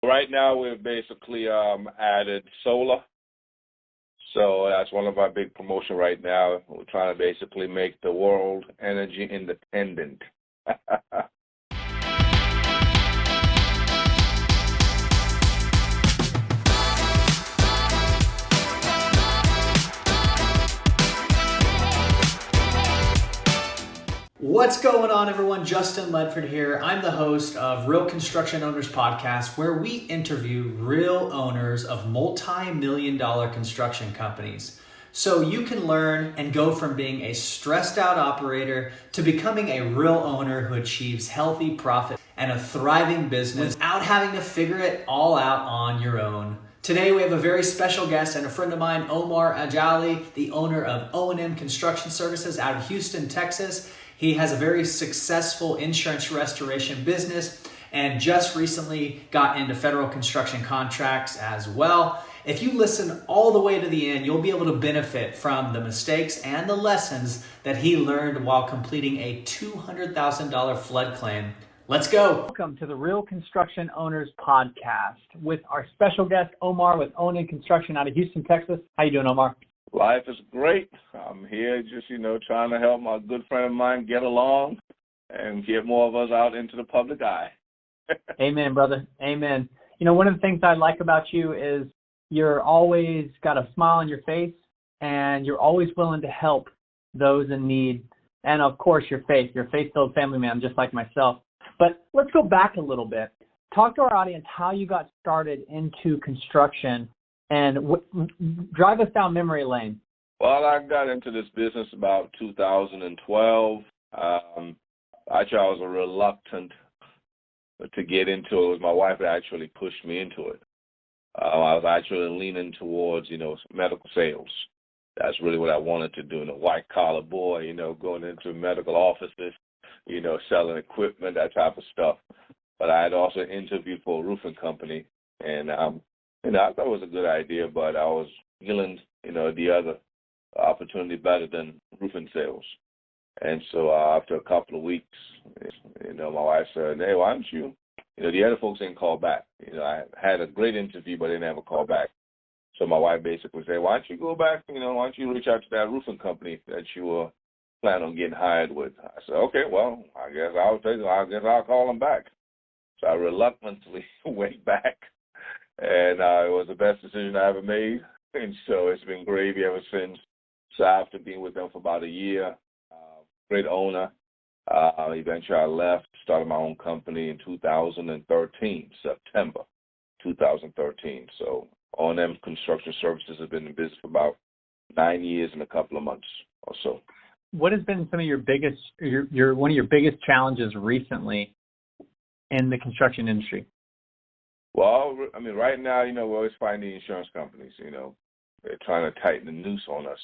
Right now, we've basically added solar. So that's one of our big promotion right now. We're trying to basically make the world energy independent. What's going on, everyone? Justin Ledford here. I'm the host of Real Construction Owners Podcast, where we interview real owners of multi-million-dollar construction companies. So you can learn and go from being a stressed out operator to becoming a real owner who achieves healthy profit and a thriving business without having to figure it all out on your own. Today we have a very special guest and a friend of mine, Omar Alghali, the owner of O&M Construction Services out of Houston, Texas. He has a very successful insurance restoration business and just recently got into federal construction contracts as well. If you listen all the way to the end, you'll be able to benefit from the mistakes and the lessons that he learned while completing a $200,000 flood claim. Let's go. Welcome to the Real Construction Owners Podcast with our special guest, Omar with O&M Construction out of Houston, Texas. How you doing, Omar? Life is great. I'm here just, trying to help my good friend of mine get along and get more of us out into the public eye. Amen, brother. Amen. One of the things I like about you is you're always got a smile on your face and you're always willing to help those in need. And of course, your faith-filled family man, just like myself. But let's go back a little bit. Talk to our audience how you got started into construction and drive us down memory lane. Well, I got into this business about 2012. Actually, I was reluctant to get into it. It was my wife that actually pushed me into it. I was actually leaning towards, medical sales. That's really what I wanted to do. A white-collar boy, going into medical offices, selling equipment, that type of stuff. But I had also interviewed for a roofing company, and I thought it was a good idea, but I was feeling, the other opportunity better than roofing sales. And so after a couple of weeks, my wife said, hey, why don't you, the other folks didn't call back. I had a great interview, but they never called back. So my wife basically said, why don't you go back, why don't you reach out to that roofing company that you were planning on getting hired with? I said, okay, well, I guess I'll call them back. So I reluctantly went back. And it was the best decision I ever made. And so it's been gravy ever since. So after being with them for about a year, great owner, eventually I left, started my own company in 2013, September 2013. So O&M Construction Services has been in business for about 9 years and a couple of months or so. What has been some of your biggest, one of your biggest challenges recently in the construction industry? Well, right now, we're always finding the insurance companies, they're trying to tighten the noose on us,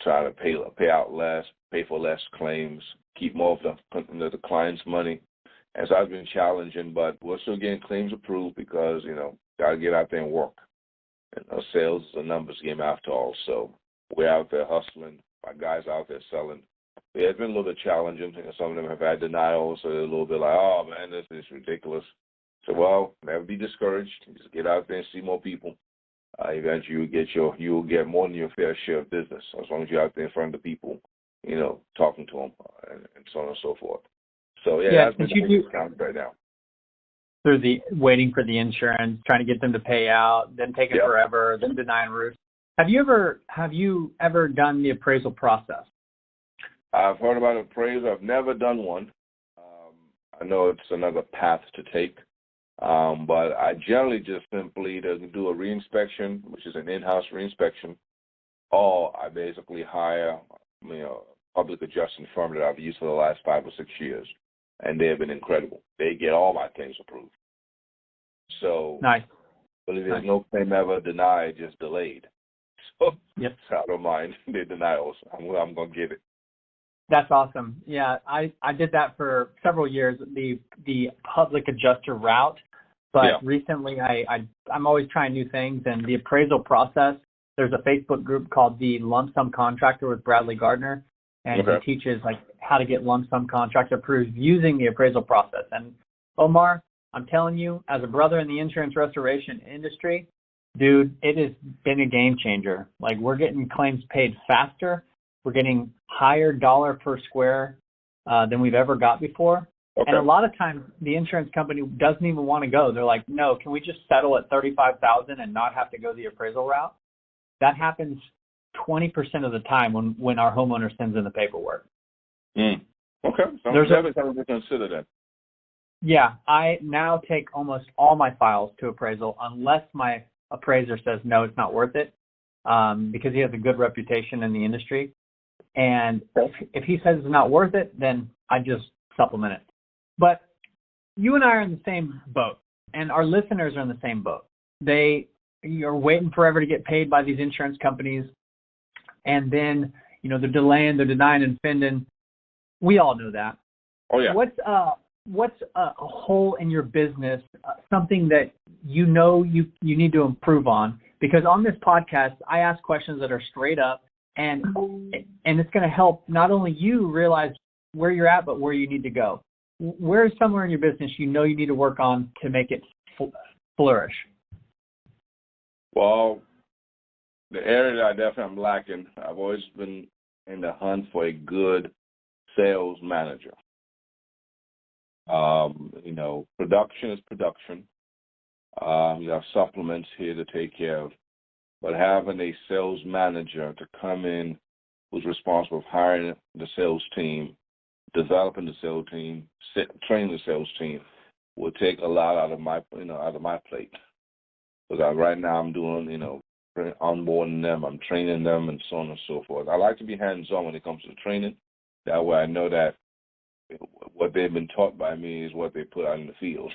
trying to pay out less, pay for less claims, keep more of the client's money. And so that's been challenging, but we're still getting claims approved because, got to get out there and work. Sales is a numbers game after all, so we're out there hustling. My guys out there selling. It's been a little bit challenging. Some of them have had denials, so they're a little bit like, oh, man, this is ridiculous. So, well, never be discouraged. Just get out there and see more people. Eventually, you'll get more than your fair share of business as long as you're out there in front of the people, talking to them and so on and so forth. So, that's been the biggest challenge right now. Through the waiting for the insurance, trying to get them to pay out, then taking forever, then denying roofs. Have you ever done the appraisal process? I've heard about appraisal. I've never done one. I know it's another path to take. But I generally just simply do a reinspection, which is an in-house reinspection, or I basically hire a public adjusting firm that I've used for the last 5 or 6 years, and they have been incredible. They get all my claims approved. So, nice. But there's no claim ever denied, just delayed. So, so I don't mind the denials. I'm going to get it. That's awesome. Yeah, I did that for several years, the public adjuster route. But recently, I'm always trying new things, and the appraisal process, there's a Facebook group called the Lump Sum Contractor with Bradley Gardner, and he teaches how to get lump sum contracts approved using the appraisal process. And Omar, I'm telling you, as a brother in the insurance restoration industry, dude, it has been a game changer. Like, we're getting claims paid faster. We're getting higher dollar per square than we've ever got before. Okay. And a lot of times the insurance company doesn't even want to go. They're like, no, can we just settle at $35,000 and not have to go the appraisal route? That happens 20% of the time when our homeowner sends in the paperwork. Okay. So There's definitely something to consider then. Yeah, I now take almost all my files to appraisal unless my appraiser says, no, it's not worth it, because he has a good reputation in the industry. And if he says it's not worth it, then I just supplement it. But you and I are in the same boat, and our listeners are in the same boat. You're waiting forever to get paid by these insurance companies, and then, they're delaying, they're denying and fending. We all know that. Oh, yeah. What's a hole in your business, something that you need to improve on? Because on this podcast, I ask questions that are straight up, and it's going to help not only you realize where you're at, but where you need to go. Where is somewhere in your business you need to work on to make it flourish? Well, the area that I definitely am lacking, I've always been in the hunt for a good sales manager. Production is production. You have supplements here to take care of, but having a sales manager to come in who's responsible for hiring the sales team, developing the sales team, training the sales team will take a lot out of my plate. Because right now I'm doing, onboarding them, I'm training them, and so on and so forth. I like to be hands-on when it comes to training. That way I know that what they've been taught by me is what they put out in the field.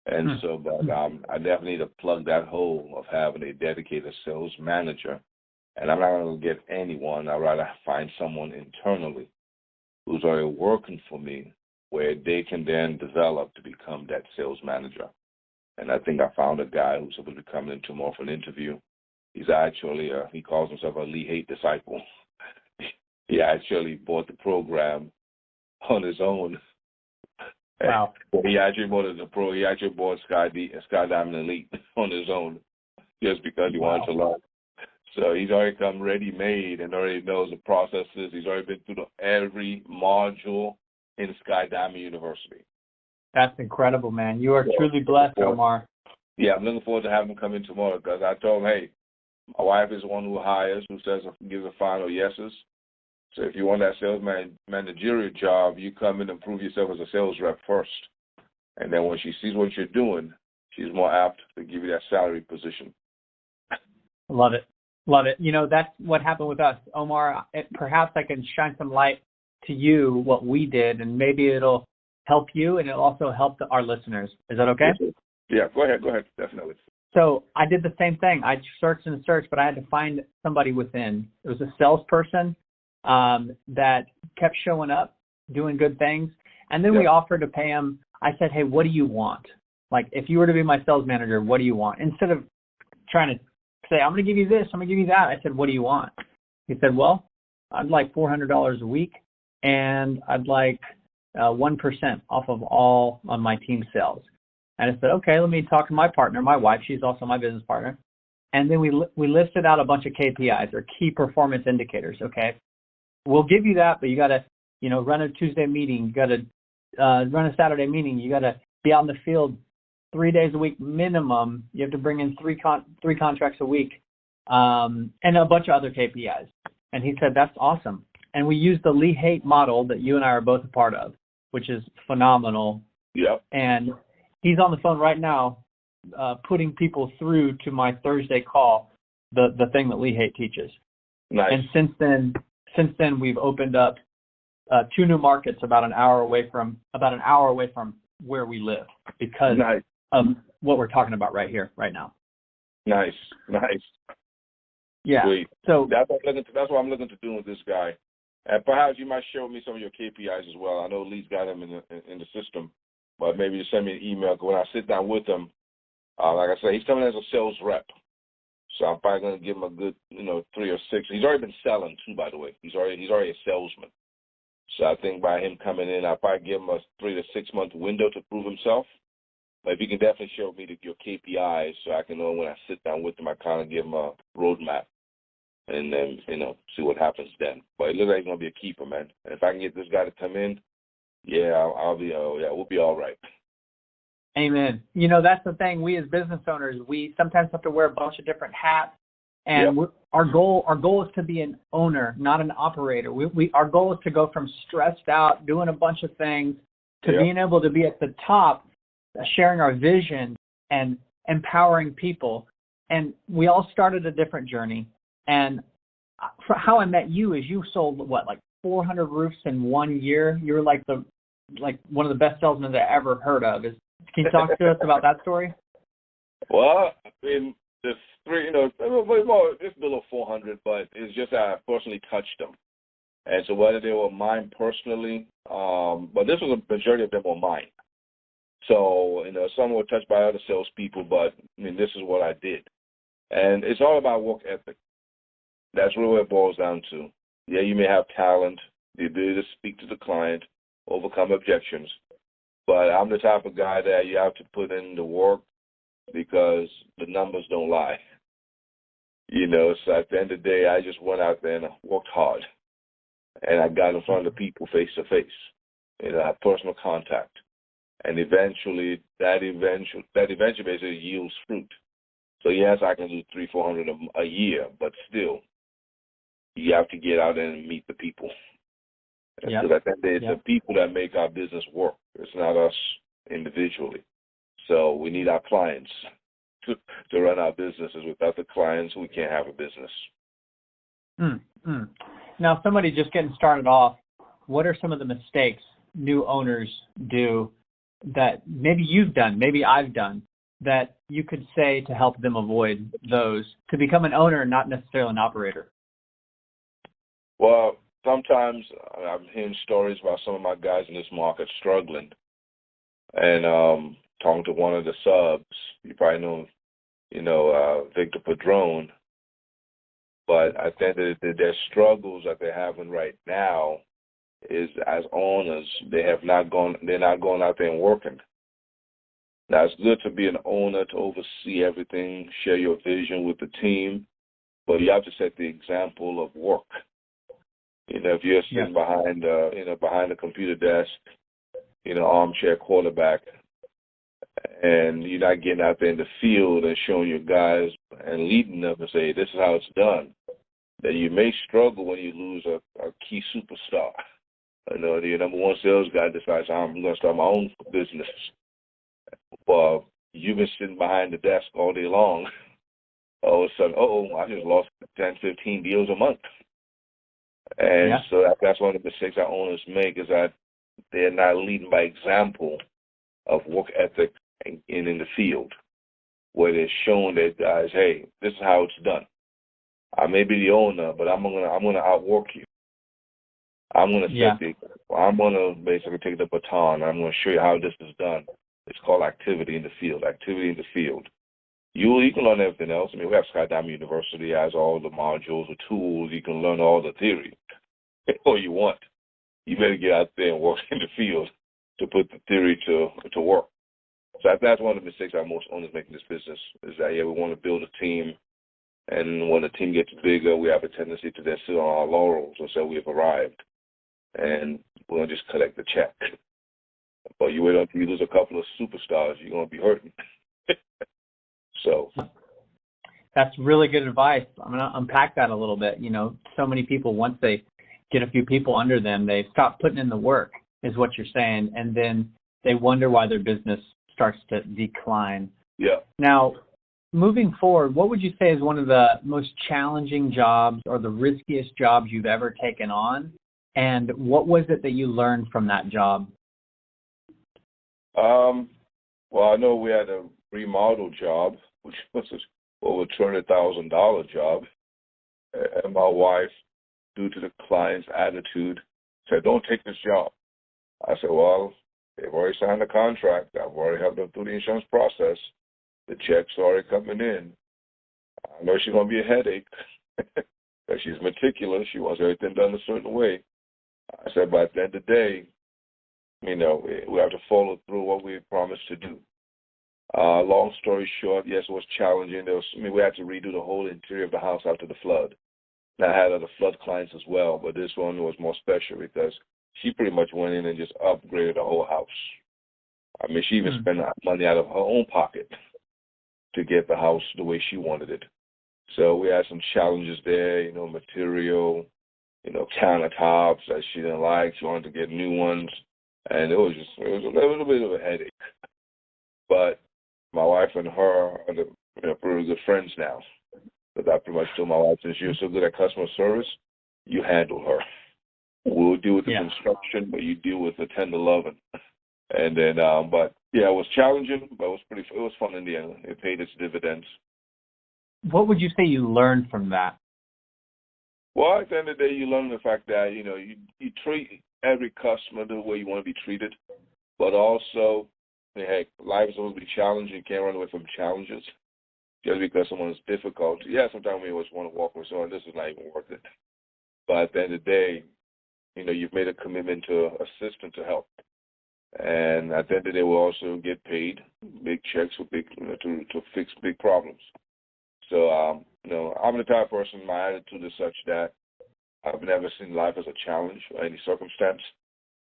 And I definitely need to plug that hole of having a dedicated sales manager. And I'm not going to get anyone. I'd rather find someone internally who's already working for me where they can then develop to become that sales manager. And I think I found a guy who's supposed to be coming in tomorrow for an interview. He's actually, he calls himself a Lee Haight disciple. He actually bought the program on his own. Wow. He actually bought Sky Diamond Elite on his own just because he wanted to learn. So he's already come ready-made and already knows the processes. He's already been through every module in Sky Diamond University. That's incredible, man. You are truly blessed, Omar. Yeah, I'm looking forward to having him come in tomorrow because I told him, hey, my wife is the one who hires, who gives the final yeses. So if you want that sales managerial job, you come in and prove yourself as a sales rep first. And then when she sees what you're doing, she's more apt to give you that salary position. Love it. That's what happened with us. Omar, perhaps I can shine some light to you what we did, and maybe it'll help you and it'll also help our listeners. Is that okay? Yeah, go ahead, definitely. So I did the same thing. I searched and searched, but I had to find somebody within. It was a salesperson that kept showing up, doing good things. And then we offered to pay him. I said, hey, what do you want? Like, if you were to be my sales manager, what do you want? Instead of trying to say, I'm going to give you this, I'm going to give you that, I said, what do you want? He said, well, I'd like $400 a week, and I'd like 1% off of all on my team sales. And I said, okay, let me talk to my partner, my wife. She's also my business partner. And then we listed out a bunch of KPIs, or key performance indicators. Okay, we'll give you that, but you got to, run a Tuesday meeting. You got to run a Saturday meeting. You got to be out in the field 3 days a week minimum. You have to bring in three contracts a week, and a bunch of other KPIs. And he said, that's awesome. And we used the Lee Haight model that you and I are both a part of, which is phenomenal. Yep. And he's on the phone right now, putting people through to my Thursday call, the thing that Lee Haight teaches. Nice. And since then we've opened up 2 new markets about an hour away from where we live because of what we're talking about right here, right now. Nice. Yeah. Sweet. So that's what I'm looking to do with this guy. And perhaps you might share with me some of your KPIs as well. I know Lee's got them in the system, but maybe just send me an email. When I sit down with him, like I said, he's coming as a sales rep. So I'm probably going to give him a good, 3 or 6. He's already been selling too, by the way. He's already a salesman. So I think by him coming in, I'll probably give him a 3 to 6 month window to prove himself. But you can definitely show me your KPIs so I can know when I sit down with them, I kind of give them a roadmap and then, see what happens then. But it looks like it's going to be a keeper, man. And if I can get this guy to come in, we'll be all right. Amen. That's the thing. We as business owners, we sometimes have to wear a bunch of different hats. And our goal is to be an owner, not an operator. Our goal is to go from stressed out, doing a bunch of things, to being able to be at the top, sharing our vision and empowering people. And we all started a different journey. And how I met you is you sold, 400 roofs in 1 year? You were like one of the best salesmen I ever heard of. Can you talk to us about that story? Well, I mean, the three, it's below 400, but it's just I personally touched them. And so whether they were mine personally, but this was a majority of them were mine. So, some were touched by other salespeople, but I mean, this is what I did. And it's all about work ethic. That's really what it boils down to. Yeah, you may have talent, the ability to speak to the client, overcome objections, but I'm the type of guy that you have to put in the work because the numbers don't lie. So at the end of the day, I just went out there and worked hard, and I got in front of the people face to face. I had personal contact, and eventually that basically yields fruit. So yes, I can do 300-400 a year, but still, you have to get out there and meet the people. Because at the end of the day, it's the people that make our business work. It's not us individually. So we need our clients to run our businesses. Without the clients, we can't have a business. Now, somebody just getting started off, what are some of the mistakes new owners do that maybe you've done, maybe I've done, that you could say to help them avoid those, to become an owner, not necessarily an operator? Well, sometimes I'm hearing stories about some of my guys in this market struggling. And talking to one of the subs, you probably know, Victor Padron. But I think that their struggles that they're having right now is as owners, they're not going out there and working. Now, it's good to be an owner, to oversee everything, share your vision with the team, but you have to set the example of work. If you're sitting behind the computer desk, armchair quarterback, and you're not getting out there in the field and showing your guys and leading them and say, this is how it's done, then you may struggle when you lose a key superstar. The number one sales guy decides, I'm going to start my own business. Well, you've been sitting behind the desk all day long. All of a sudden, I just lost 10, 15 deals a month. And so that's one of the mistakes our owners make, is that they're not leading by example of work ethic in the field, where they're showing their guys, hey, this is how it's done. I may be the owner, but I'm gonna outwork you. I'm gonna set the example. I'm gonna basically take the baton. I'm gonna show you how this is done. It's called activity in the field. Activity in the field. You can learn everything else. I mean, we have Skydiving University has all the modules, the tools. You can learn all the theory. All you want. You better get out there and work in the field to put the theory to work. So that's one of the mistakes that most owners make in this business, is that, we want to build a team, and when the team gets bigger, we have a tendency to then sit on our laurels and say we've arrived, and we're going to just collect the check. But you wait until you lose a couple of superstars, you're going to be hurting. So that's really good advice. I'm going to unpack that a little bit. So many people, once they get a few people under them, they stop putting in the work, is what you're saying, and then they wonder why their business starts to decline. Yeah. Now, moving forward, what would you say is one of the most challenging jobs or the riskiest jobs you've ever taken on, and what was it that you learned from that job? Well, I know we had a remodel job, which was over $200,000 job, and my wife, due to the client's attitude, said, don't take this job. I said, well, they've already signed the contract. I've already helped them through the insurance process. The check's already coming in. I know she's going to be a headache because she's meticulous. She wants everything done a certain way. I said, but at the end of the day, we have to follow through what we promised to do. Long story short, yes, it was challenging. We had to redo the whole interior of the house after the flood. And I had other flood clients as well, but this one was more special because she pretty much went in and just upgraded the whole house. I mean, she even spent money out of her own pocket to get the house the way she wanted it. So we had some challenges there, material, countertops that she didn't like. She wanted to get new ones, and it was a bit of a headache. But my wife and her are pretty good friends now. Because I pretty much told my wife, since you're so good at customer service, you handle her. We'll deal with the construction, but you deal with the tender loving. And then, but yeah, it was challenging, but it was fun in the end. It paid its dividends. What would you say you learned from that? Well, at the end of the day, you learn the fact that, you treat every customer the way you want to be treated, but also, heck, life is supposed to be challenging. You can't run away from challenges just because someone is difficult. Yeah, sometimes we always want to walk with someone, this is not even worth it. But at the end of the day, you've made a commitment to assist and to help. And at the end of the day, we'll also get paid big checks for to fix big problems. So, I'm the type of person, my attitude is such that I've never seen life as a challenge or any circumstance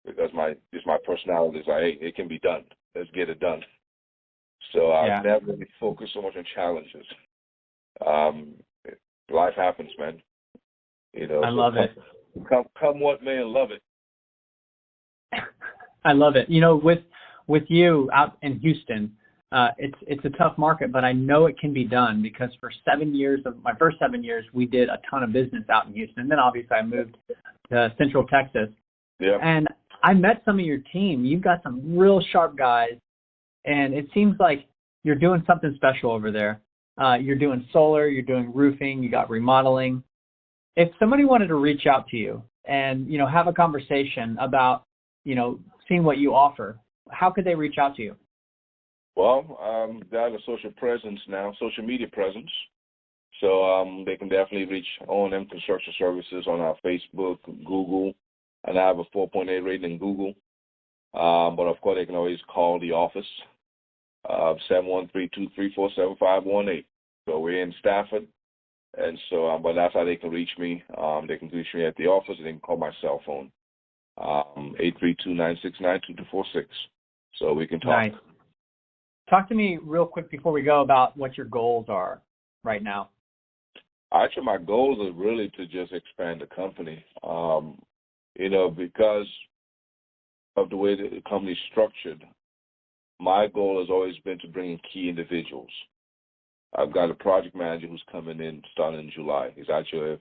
because my personality is like, hey, it can be done. Let's get it done. So I've never really focused so much on challenges. Life happens, man. I love it. Come what may, and love it. I love it. With you out in Houston, it's a tough market, but I know it can be done because for my first 7 years, we did a ton of business out in Houston. And then obviously I moved to Central Texas. Yeah. And I met some of your team. You've got some real sharp guys, and it seems like you're doing something special over there. You're doing solar, you're doing roofing, you got remodeling. If somebody wanted to reach out to you and, have a conversation about, seeing what you offer, how could they reach out to you? Well, got a social media presence. So they can definitely reach O&M Construction Services on our Facebook, Google, and I have a 4.8 rating in Google. But of course, they can always call the office, 713-234-7518. So we're in Stafford. And so, but that's how they can reach me. They can reach me at the office, and they can call my cell phone, 832-969-2246. So we can talk. Nice. Talk to me real quick before we go about what your goals are right now. Actually, my goals are really to just expand the company, because of the way that the company is structured. My goal has always been to bring in key individuals. I've got a project manager who's coming in starting in July. He's actually a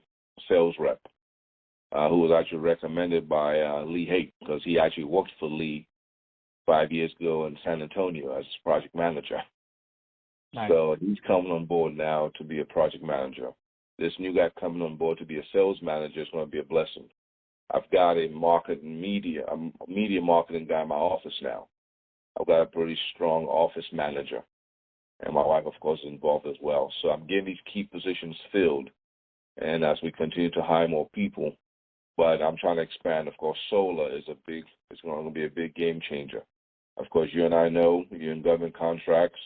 sales rep who was actually recommended by Lee Haight because he actually worked for Lee 5 years ago in San Antonio as project manager. Nice. So he's coming on board now to be a project manager. This new guy coming on board to be a sales manager is going to be a blessing. I've got a media marketing guy in my office now. I've got a pretty strong office manager. And my wife, of course, is involved as well. So I'm getting these key positions filled. And as we continue to hire more people, but I'm trying to expand. Of course, solar is it's going to be a big game changer. Of course, you and I know you're in government contracts.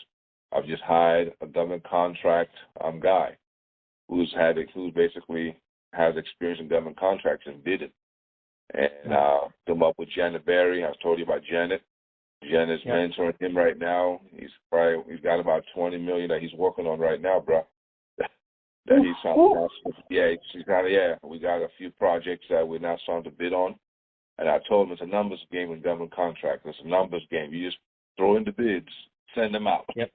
I've just hired a government contract guy who basically has experience in government contracts and did it. And come up with Janet Berry. I told you about Janet. Janet's mentoring him right now. He's got about $20 million that he's working on right now, bro. That he's trying to, we got a few projects that we're now starting to bid on. And I told him it's a numbers game in government contracts. It's a numbers game. You just throw in the bids, send them out. Yep.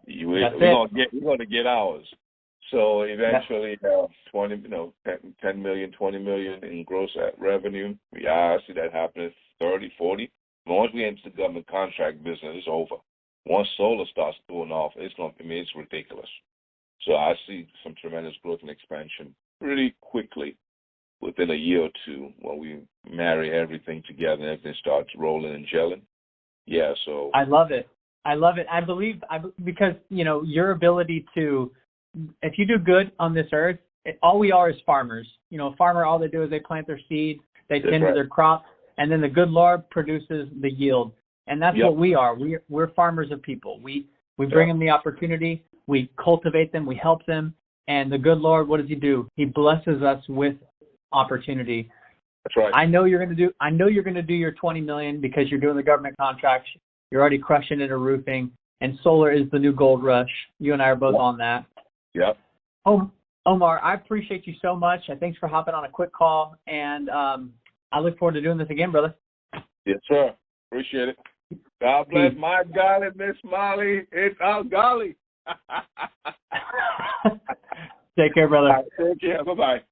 We're going to get ours. So eventually, 10 million, 20 million in gross revenue. I see that happening 30, 40. Once we enter the government contract business, it's over. Once solar starts going off, it's ridiculous. So I see some tremendous growth and expansion pretty quickly within a year or two when we marry everything together and everything starts rolling and gelling. Yeah, so. I love it. I believe because, your ability to, if you do good on this earth, all we are is farmers. A farmer, all they do is they plant their seeds, they tend to their crop, and then the good Lord produces the yield. And that's what we are. We're farmers of people. We We bring them the opportunity. We cultivate them. We help them. And the good Lord, what does he do? He blesses us with opportunity. That's right. I know you're going to do your 20 million because you're doing the government contracts. You're already crushing into roofing, and solar is the new gold rush. You and I are both on that. Yep. Omar, I appreciate you so much. Thanks for hopping on a quick call, and I look forward to doing this again, brother. Yes, sir. Appreciate it. God bless my golly, Miss Molly. It's Alghali. Take care, brother. Take care. Bye-bye.